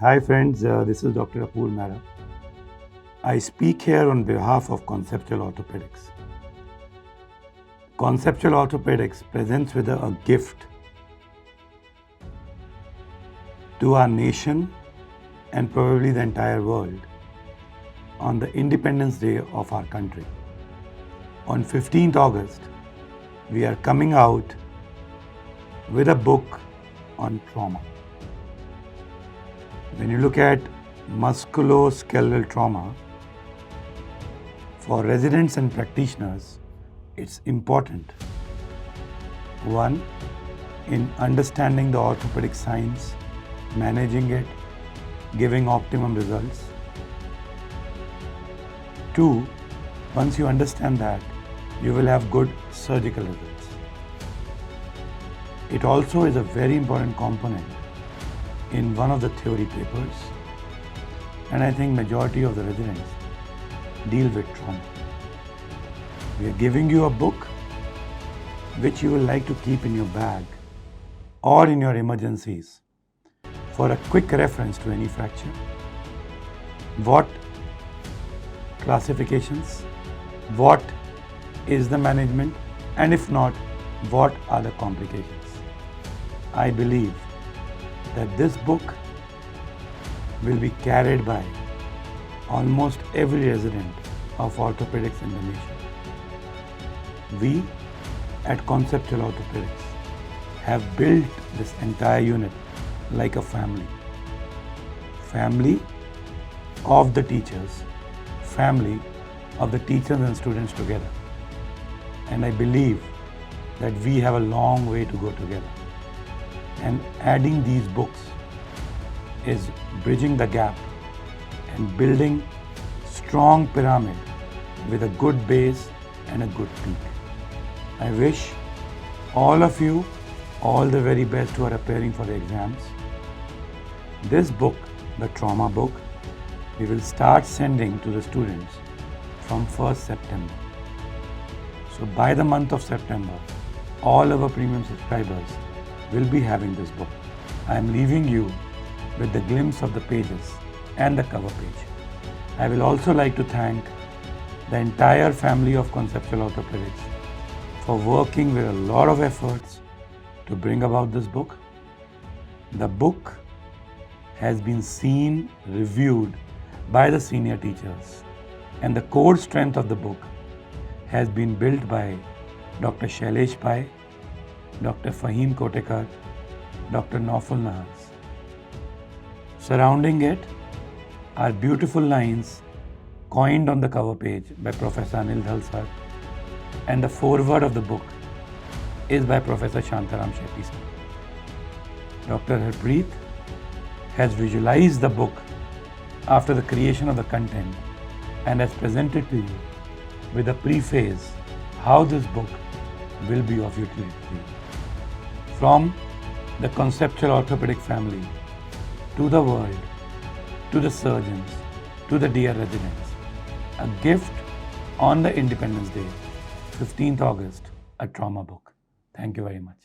Hi friends, this is Dr. Apoor Mehra. I speak here on behalf of Conceptual Orthopedics. Conceptual Orthopedics presents with a gift to our nation and probably the entire world on the Independence Day of our country. On 15th August, we are coming out with a book on trauma. When you look at musculoskeletal trauma, for residents and practitioners, it's important. One, in understanding the orthopedic science, managing it, giving optimum results. Two, once you understand that, you will have good surgical results. It also is a very important component in one of the theory papers, and I think majority of the residents deal with trauma. We are giving you a book which you will like to keep in your bag or in your emergencies for a quick reference to any fracture. What classifications, what is the management, and if not, what are the complications. I believe that this book will be carried by almost every resident of orthopedics in the nation. We at Conceptual Orthopedics have built this entire unit like a family. Family of the teachers, family of the teachers and students together. And I believe that we have a long way to go together. And adding these books is bridging the gap and building strong pyramid with a good base and a good peak. I wish all of you all the very best who are preparing for the exams. This book, the trauma book, we will start sending to the students from 1st September. So by the month of September, all our premium subscribers will be having this book. I am leaving you with the glimpse of the pages and the cover page. I will also like to thank the entire family of Conceptual Orthopedics for working with a lot of efforts to bring about this book. The book has been seen, reviewed by the senior teachers, and the core strength of the book has been built by Dr. Shailesh Pai, Dr. Fahim Kotekar, Dr. Naufal Nahaz. Surrounding it are beautiful lines coined on the cover page by Professor Anil Dhal sir, and the foreword of the book is by Professor Shantaram Shetty sir. Dr. Harpreet has visualized the book after the creation of the content and has presented to you with a preface how this book will be of utility to you. From the Conceptual Orthopedic family to the world, to the surgeons, to the dear residents, a gift on the Independence Day, 15th August, a trauma book. Thank you very much.